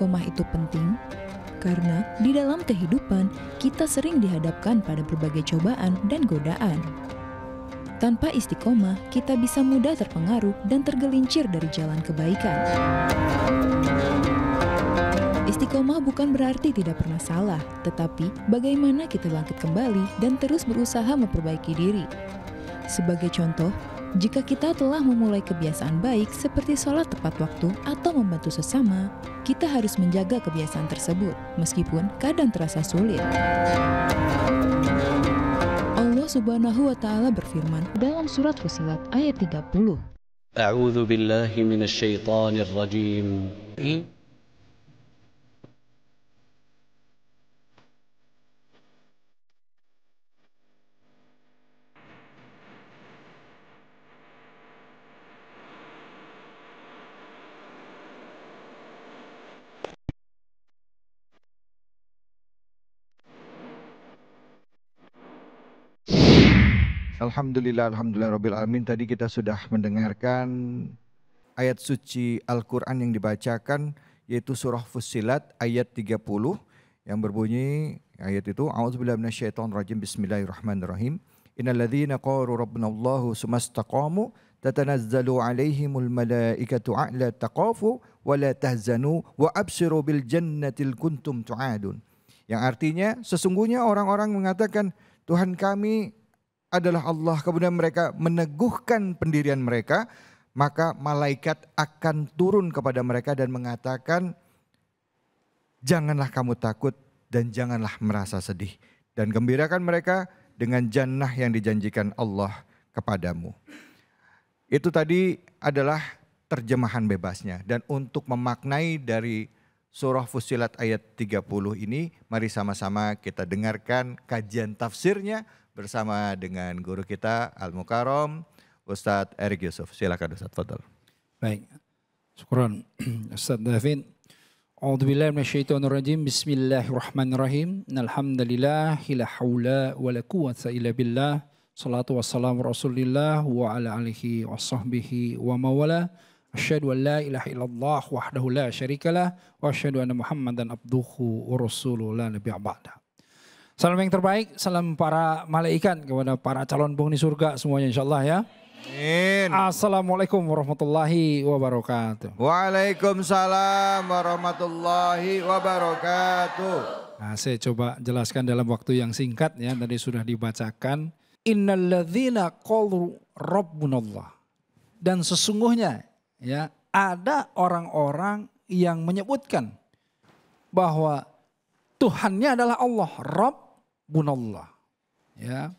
istiqomah itu penting? Karena di dalam kehidupan kita sering dihadapkan pada berbagai cobaan dan godaan. Tanpa istiqomah, kita bisa mudah terpengaruh dan tergelincir dari jalan kebaikan. Istiqomah bukan berarti tidak pernah salah, tetapi bagaimana kita bangkit kembali dan terus berusaha memperbaiki diri. Sebagai contoh, jika kita telah memulai kebiasaan baik seperti sholat tepat waktu atau membantu sesama, kita harus menjaga kebiasaan tersebut, meskipun kadang terasa sulit. Allah Subhanahu wa Ta'ala berfirman dalam surat Fussilat ayat 30. A'udzu billahi minasyaitonir rajim. Alhamdulillah Rabbil Alamin. Tadi kita sudah mendengarkan ayat suci Al-Quran yang dibacakan, yaitu surah Fussilat ayat 30 yang berbunyi ayat itu, A'udzubillahi minasyaitonirrajim, Bismillahirrahmanirrahim. Innalladzina qalu rabbunallahu tsumastaqamu tatanazzalu alaihimul malaikatu a'la taqafu wa la tahzanu wa abshiru bil jannatil kuntum tu'adun. Yang artinya, sesungguhnya orang-orang mengatakan Tuhan kami adalah Allah, kemudian mereka meneguhkan pendirian mereka, maka malaikat akan turun kepada mereka dan mengatakan, janganlah kamu takut dan janganlah merasa sedih, dan gembirakan mereka dengan jannah yang dijanjikan Allah kepadamu. Itu tadi adalah terjemahan bebasnya. Dan untuk memaknai dari surah Fussilat ayat 30 ini, mari sama-sama kita dengarkan kajian tafsirnya bersama dengan guru kita Al-Mukarram Ustadz Erik Yusuf. Silakan Ustadz, fadhal. Baik, syukran Ustadz David. A'udzubillahi minasyaitonirrajim. Bismillahirrahmanirrahim. Alhamdulillahi la haula wa la quwwata illa billah. Salatu wassalamu Rasulillah wa ala alihi wa sahbihi wa mawala. Asyhadu an la ilaha illallah wahdahu la syarikalah wa asyhadu anna Muhammadan abduhu wa rasuluhu la nabiyya ba'da. Salam yang terbaik, salam para malaikat kepada para calon penghuni surga semuanya insyaallah ya. Amin. Assalamualaikum warahmatullahi wabarakatuh. Waalaikumsalam warahmatullahi wabarakatuh. Nah, saya coba jelaskan dalam waktu yang singkat ya, tadi sudah dibacakan. Innalladzina qalu rabbunallah. Dan sesungguhnya ya, ada orang-orang yang menyebutkan bahwa Tuhannya adalah Allah, Rabbunallah. Ya.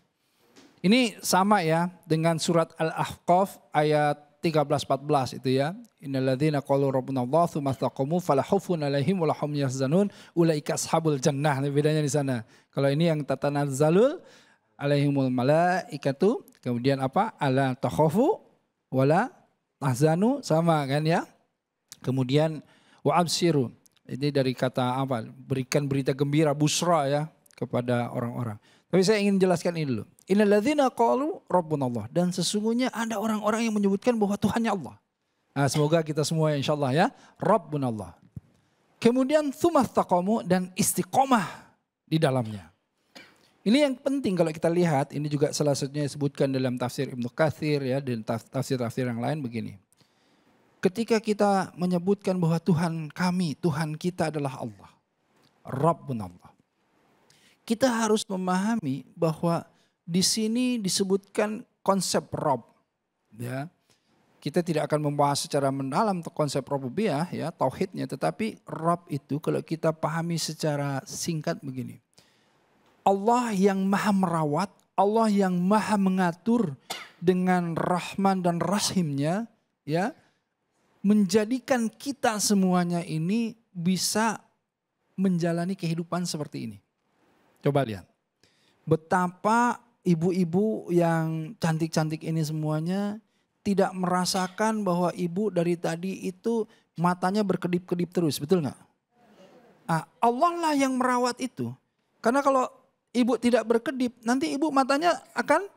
Ini sama ya dengan surat Al-Ahqaf ayat 13-14 itu ya. Innalladzina qalu rabbunallah tsumma istaqamu fala khaufun 'alaihim wa la hum yahzanun ulaika ashabul jannah. Ini bedanya di sana. Kalau ini yang tatanazzalul alaihimul malaikatu, kemudian apa? Ala takhafu wa la tahzanu, sama kan ya. Kemudian wa abshiru. Ini dari kata apa? Berikan berita gembira, busra ya kepada orang-orang. Tapi saya ingin jelaskan ini dulu. Innalladzina qalu rabbunallah. Dan sesungguhnya ada orang-orang yang menyebutkan bahwa Tuhannya Allah. Nah, semoga kita semua insyaallah ya, Rabbunallah. Kemudian tsumastaqamu, dan istiqomah di dalamnya. Ini yang penting kalau kita lihat, ini juga salah satunya disebutkan dalam tafsir Ibnu Katsir ya, dan tafsir-tafsir yang lain begini. Ketika kita menyebutkan bahwa Tuhan kami, Tuhan kita adalah Allah, Rabbunallah. Kita harus memahami bahwa di sini disebutkan konsep Rabb. Ya. Kita tidak akan membahas secara mendalam konsep rububiyah ya, tauhidnya, tetapi Rabb itu kalau kita pahami secara singkat begini. Allah yang maha merawat, Allah yang maha mengatur dengan Rahman dan Rahimnya ya, menjadikan kita semuanya ini bisa menjalani kehidupan seperti ini. Coba lihat. Betapa ibu-ibu yang cantik-cantik ini semuanya tidak merasakan bahwa ibu dari tadi itu matanya berkedip-kedip terus. Betul nggak? Allah lah yang merawat itu. Karena kalau ibu tidak berkedip, nanti ibu matanya akan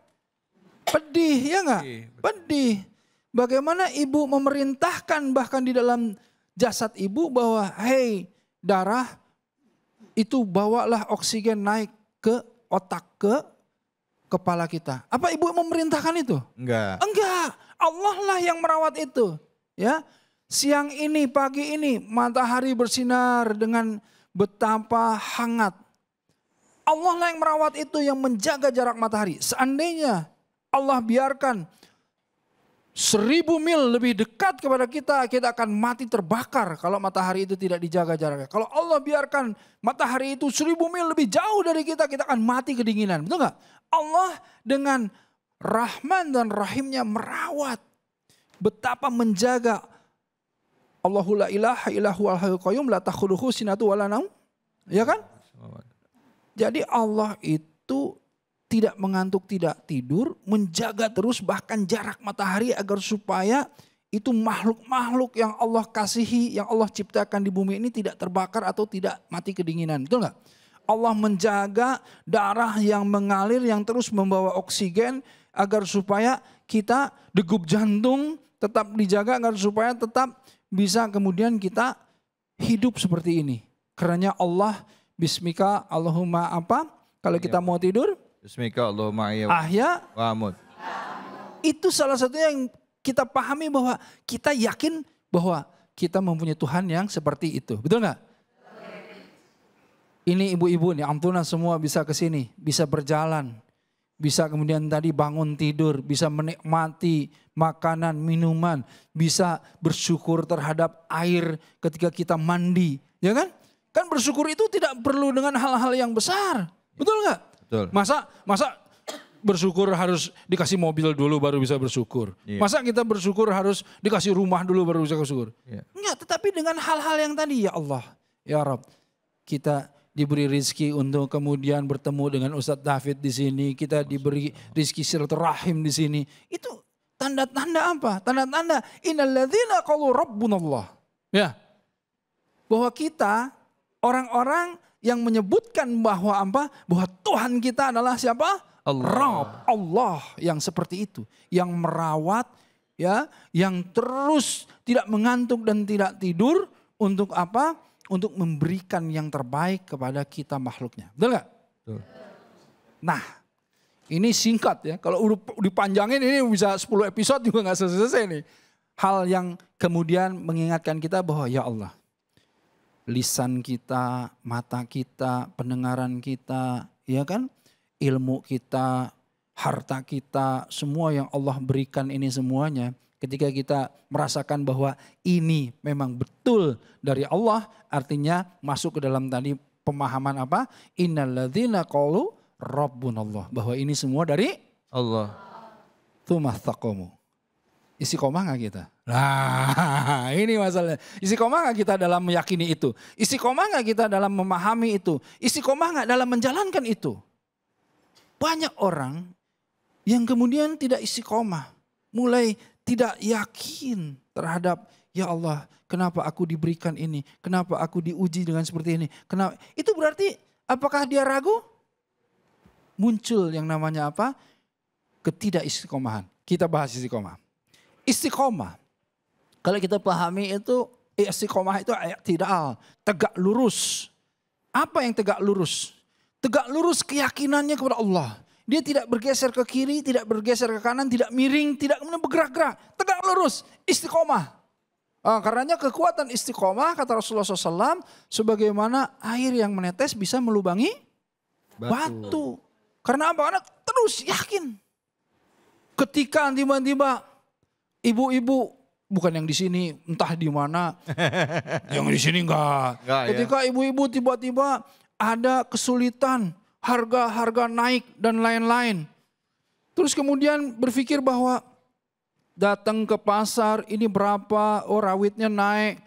pedih, ya nggak? Pedih. Bagaimana ibu memerintahkan bahkan di dalam jasad ibu bahwa, hey darah itu bawalah oksigen naik ke otak, ke kepala kita. Apa ibu memerintahkan itu? Enggak. Enggak, Allah lah yang merawat itu. Ya, siang ini, pagi ini matahari bersinar dengan betapa hangat. Allah lah yang merawat itu, yang menjaga jarak matahari. Seandainya Allah biarkan 1000 mil lebih dekat kepada kita, kita akan mati terbakar kalau matahari itu tidak dijaga jaraknya. Kalau Allah biarkan matahari itu 1000 mil lebih jauh dari kita, kita akan mati kedinginan. Betul nggak? Allah dengan Rahman dan Rahimnya merawat. Betapa menjaga. Allahu la ilaha illahu al-hayyul qayyum la takhudhuhu sinatu wala naum. Ya kan? Jadi Allah itu tidak mengantuk, tidak tidur, menjaga terus bahkan jarak matahari agar supaya itu makhluk-makhluk yang Allah kasihi, yang Allah ciptakan di bumi ini tidak terbakar atau tidak mati kedinginan. Betul nggak? Allah menjaga darah yang mengalir, yang terus membawa oksigen agar supaya kita degup jantung tetap dijaga agar supaya tetap bisa kemudian kita hidup seperti ini. Karena Allah, bismika Allahumma apa? Kalau kita mau tidur, Bismika Allahumma ahya wa amut. Itu salah satunya yang kita pahami bahwa kita yakin bahwa kita mempunyai Tuhan yang seperti itu. Betul nggak? Ini ibu-ibu nih, amtunan semua bisa ke sini, bisa berjalan. Bisa kemudian tadi bangun tidur, bisa menikmati makanan, minuman. Bisa bersyukur terhadap air ketika kita mandi. Ya kan? Kan bersyukur itu tidak perlu dengan hal-hal yang besar. Betul nggak? Betul. Masa bersyukur harus dikasih mobil dulu baru bisa bersyukur. Iya. Masa kita bersyukur harus dikasih rumah dulu baru bisa bersyukur. Iya. Enggak, tetapi dengan hal-hal yang tadi, ya Allah, ya Rabb, kita diberi rizki untuk kemudian bertemu dengan Ustadz David di sini, kita diberi rizki silaturahim di sini. Itu tanda-tanda apa? Tanda-tanda innalladzina qalu rabbunallah. Ya. Bahwa kita orang-orang yang menyebutkan bahwa apa? Bahwa Tuhan kita adalah siapa? Rabb, Allah yang seperti itu, yang merawat, ya, yang terus tidak mengantuk dan tidak tidur untuk apa? Untuk memberikan yang terbaik kepada kita makhluknya. Betul nggak? Betul. Nah, ini singkat ya. Kalau udah dipanjangin ini bisa 10 episode juga nggak selesai nih. Hal yang kemudian mengingatkan kita bahwa ya Allah, lisan kita, mata kita, pendengaran kita, ya kan? Ilmu kita, harta kita, semua yang Allah berikan ini semuanya. Ketika kita merasakan bahwa ini memang betul dari Allah, artinya masuk ke dalam tadi pemahaman apa? Innalladzina qalu rabbunallah. Bahwa ini semua dari Allah. Tsumastaqamu. Istiqomah gak kita? Nah ini masalahnya. Istiqomah gak kita dalam meyakini itu? Istiqomah gak kita dalam memahami itu? Istiqomah gak dalam menjalankan itu? Banyak orang yang kemudian tidak istiqomah. Mulai tidak yakin terhadap ya Allah kenapa aku diberikan ini? Kenapa aku diuji dengan seperti ini? Kenapa? Itu berarti apakah dia ragu? Muncul yang namanya apa? Ketidakistiqomahan. Kita bahas istiqomah. Istiqomah, kalau kita pahami itu, istiqomah itu i'tidal, tegak lurus. Apa yang tegak lurus? Tegak lurus keyakinannya kepada Allah. Dia tidak bergeser ke kiri, tidak bergeser ke kanan, tidak miring, tidak bergerak-gerak. Tegak lurus, istiqomah. Karenanya kekuatan istiqomah, kata Rasulullah SAW, sebagaimana air yang menetes bisa melubangi batu. Karena apa? Karena terus yakin. Ketika tiba-tiba ibu-ibu, bukan yang di sini, entah di mana, yang di sini enggak. Ketika ibu-ibu tiba-tiba ada kesulitan, harga-harga naik dan lain-lain. Terus kemudian berpikir bahwa datang ke pasar, ini berapa, oh rawitnya naik.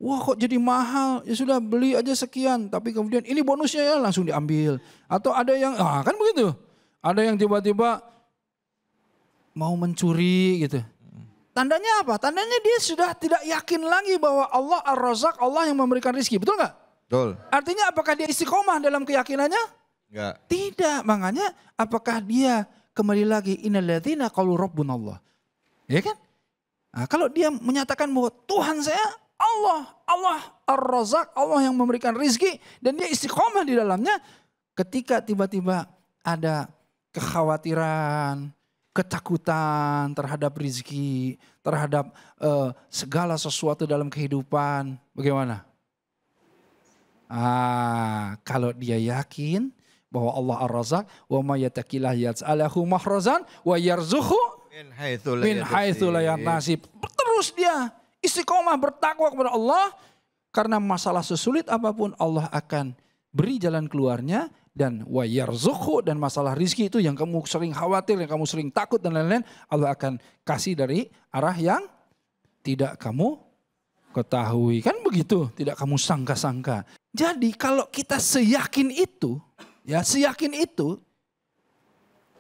Wah kok jadi mahal, ya sudah beli aja sekian. Tapi kemudian ini bonusnya ya langsung diambil. Atau ada yang, kan begitu. Ada yang tiba-tiba mau mencuri gitu. Tandanya apa? Tandanya dia sudah tidak yakin lagi bahwa Allah Ar-Razzaq, Allah yang memberikan rezeki. Betul nggak? Betul. Artinya apakah dia istiqomah dalam keyakinannya? Enggak. Tidak. Makanya apakah dia kembali lagi innalladzina qalu rabbunallah. Ya kan? Nah, kalau dia menyatakan bahwa Tuhan saya Allah Ar-Razzaq, Allah yang memberikan rizki dan dia istiqomah di dalamnya. Ketika tiba-tiba ada kekhawatiran, ketakutan terhadap rizki, terhadap segala sesuatu dalam kehidupan, bagaimana? Kalau dia yakin bahwa Allah Ar-Razzaq, wa may yattaqillah yaj'alhu makhrazan wa yarzuqhu min haitsu la yahtasib. Terus dia istiqomah bertakwa kepada Allah, karena masalah sesulit apapun Allah akan beri jalan keluarnya, dan wa yarzuqhu, dan masalah rizki itu yang kamu sering khawatir, yang kamu sering takut dan lain-lain, Allah akan kasih dari arah yang tidak kamu ketahui. Kan begitu, tidak kamu sangka-sangka. Jadi kalau kita seyakin itu,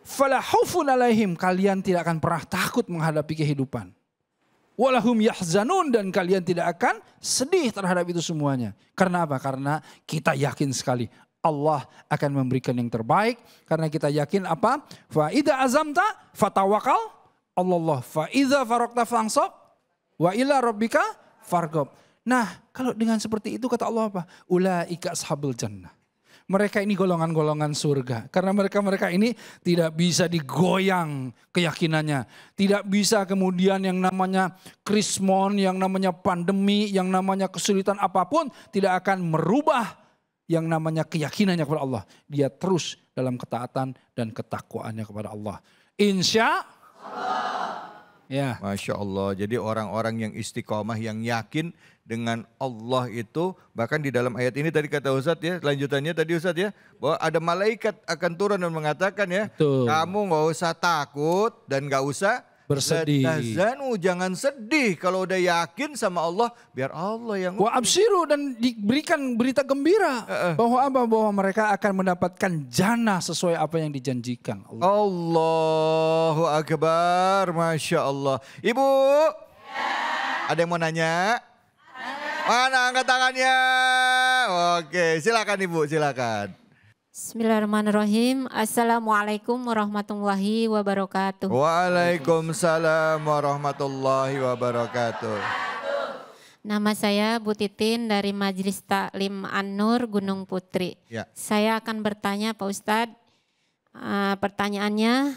fala khaufun alaihim, kalian tidak akan pernah takut menghadapi kehidupan. Walahum yahzanun, dan kalian tidak akan sedih terhadap itu semuanya. Karena apa? Karena kita yakin sekali Allah akan memberikan yang terbaik. Karena kita yakin apa? Fa idza azamta fatawakal Allah. Fa idza faraqta fansab wa ila rabbika farghab. Nah, kalau dengan seperti itu kata Allah apa? Ulaika ashabul jannah. Mereka ini golongan-golongan surga. Karena mereka ini tidak bisa digoyang keyakinannya. Tidak bisa kemudian yang namanya krismon, yang namanya pandemi, yang namanya kesulitan apapun tidak akan merubah yang namanya keyakinannya kepada Allah. Dia terus dalam ketaatan dan ketakwaannya kepada Allah. Insya Allah. Ya. Masya Allah. Jadi orang-orang yang istiqomah, yang yakin dengan Allah itu, bahkan di dalam ayat ini tadi kata Ustadz ya, lanjutannya tadi Ustadz ya, bahwa ada malaikat akan turun dan mengatakan ya, betul, kamu gak usah takut dan gak usah bersedih. Tahzanu, jangan sedih kalau udah yakin sama Allah, biar Allah yang wa absyiru, dan diberikan berita gembira bahwa apa? Bahwa mereka akan mendapatkan jannah sesuai apa yang dijanjikan Allah. Allahu Akbar, Masya Allah. Ibu, ada yang mau nanya? Mana angkat tangannya? Oke, silakan Ibu, silakan. Bismillahirrahmanirrahim. Assalamualaikum warahmatullahi wabarakatuh. Waalaikumsalam warahmatullahi wabarakatuh. Nama saya Bu Titin dari Majelis Taklim An-Nur Gunung Putri. Ya. Saya akan bertanya Pak Ustadz, pertanyaannya,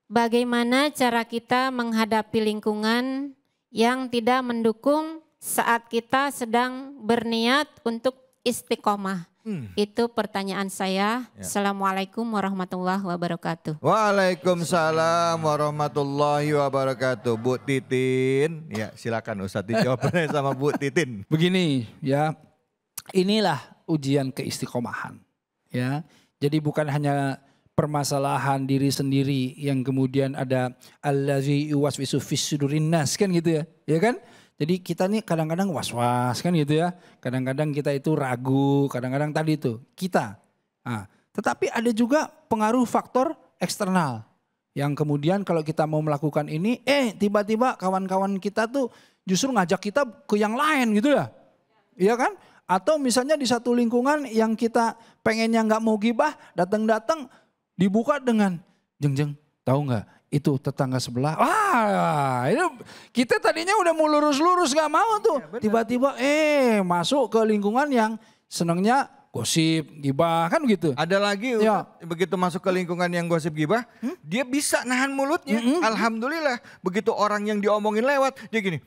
bagaimana cara kita menghadapi lingkungan yang tidak mendukung saat kita sedang berniat untuk istiqomah? Itu pertanyaan saya. Ya. Assalamualaikum warahmatullahi wabarakatuh. Waalaikumsalam warahmatullahi wabarakatuh. Bu Titin, ya silakan Ustadz dijawabnya sama Bu Titin. Begini ya, inilah ujian keistiqomahan. Ya, jadi bukan hanya permasalahan diri sendiri yang kemudian ada allazi yuwaswisu fis sudurin nas, kan gitu ya kan? Jadi kita nih kadang-kadang was-was kan gitu ya. Kadang-kadang kita itu ragu, kadang-kadang tadi itu kita. Nah, tetapi ada juga pengaruh faktor eksternal. Yang kemudian kalau kita mau melakukan ini, tiba-tiba kawan-kawan kita tuh justru ngajak kita ke yang lain gitu ya. Iya kan? Atau misalnya di satu lingkungan yang kita pengennya nggak mau gibah, datang-datang dibuka dengan jeng-jeng, tahu nggak? Itu tetangga sebelah, itu kita tadinya udah mau lurus-lurus gak mau tuh. Ya, tiba-tiba masuk ke lingkungan yang senangnya gosip, gibah, kan gitu. Ada lagi ya, begitu masuk ke lingkungan yang gosip, gibah, dia bisa nahan mulutnya. Alhamdulillah, begitu orang yang diomongin lewat, dia gini.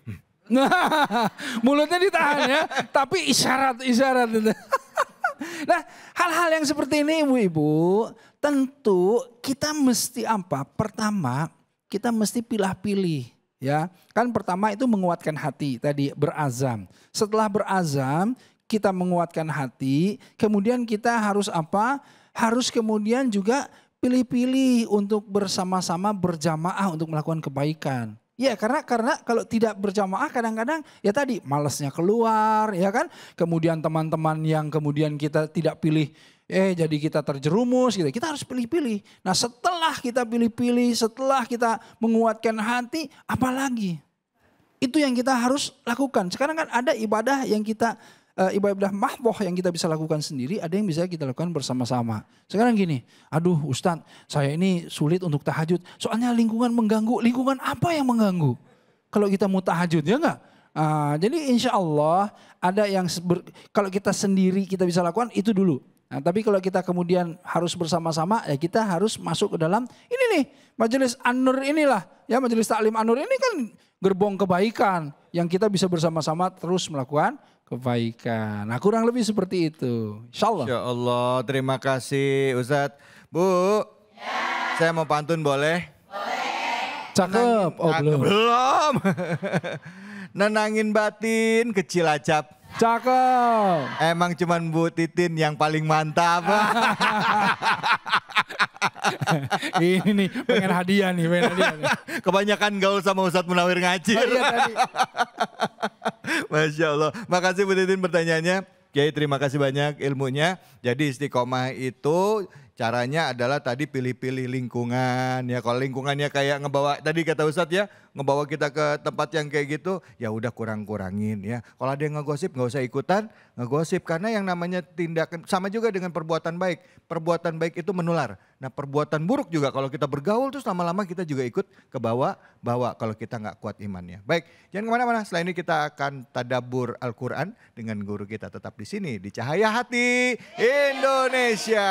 Nah, mulutnya ditahan ya, tapi isyarat. Nah, hal-hal yang seperti ini ibu-ibu, tentu kita mesti apa? Pertama, kita mesti pilih-pilih ya. Kan pertama itu menguatkan hati, tadi berazam. Setelah berazam, kita menguatkan hati, kemudian kita harus apa? Harus kemudian juga pilih-pilih untuk bersama-sama berjamaah untuk melakukan kebaikan. Ya karena kalau tidak berjamaah kadang-kadang ya tadi malasnya keluar ya kan. Kemudian teman-teman yang kemudian kita tidak pilih jadi kita terjerumus gitu. Kita harus pilih-pilih. Nah setelah kita pilih-pilih, setelah kita menguatkan hati, apalagi? Itu yang kita harus lakukan. Sekarang kan ada ibadah yang kita ibadah mahdoh yang kita bisa lakukan sendiri, ada yang bisa kita lakukan bersama-sama. Sekarang gini, aduh Ustadz, saya ini sulit untuk tahajud, soalnya lingkungan mengganggu. Lingkungan apa yang mengganggu? Kalau kita mau tahajud ya enggak? Jadi insya Allah ada yang kalau kita sendiri kita bisa lakukan itu dulu. Nah, tapi kalau kita kemudian harus bersama-sama ya kita harus masuk ke dalam ini nih Majelis An-Nur inilah ya Majelis Taklim An-Nur ini kan gerbong kebaikan yang kita bisa bersama-sama terus melakukan kebaikan. Nah kurang lebih seperti itu. Insya Allah. Insya Allah, terima kasih Ustadz. Bu, saya mau pantun boleh? Cakep. Oh belum. Belum. Nenangin batin ke Cilacap. Cakep. Emang cuman Bu Titin yang paling mantap. Ini nih pengen hadiah nih. Kebanyakan gaul sama Ustadz Munawir Ngacir. Iya tadi. Masya Allah. Makasih Bu Titin pertanyaannya. Kiai terima kasih banyak ilmunya. Jadi istiqomah itu caranya adalah tadi pilih-pilih lingkungan. Ya kalau lingkungannya kayak ngebawa, tadi kata Ustadz ya, ngebawa kita ke tempat yang kayak gitu, ya udah kurang-kurangin ya. Kalau ada yang ngegosip nggak usah ikutan ngegosip. Karena yang namanya tindakan, sama juga dengan perbuatan baik. Perbuatan baik itu menular. Nah perbuatan buruk juga kalau kita bergaul terus lama-lama kita juga ikut ke bawah kalau kita nggak kuat imannya. Baik, jangan kemana-mana. Setelah ini kita akan tadabbur Al-Quran dengan guru kita tetap di sini di Cahaya Hati Indonesia.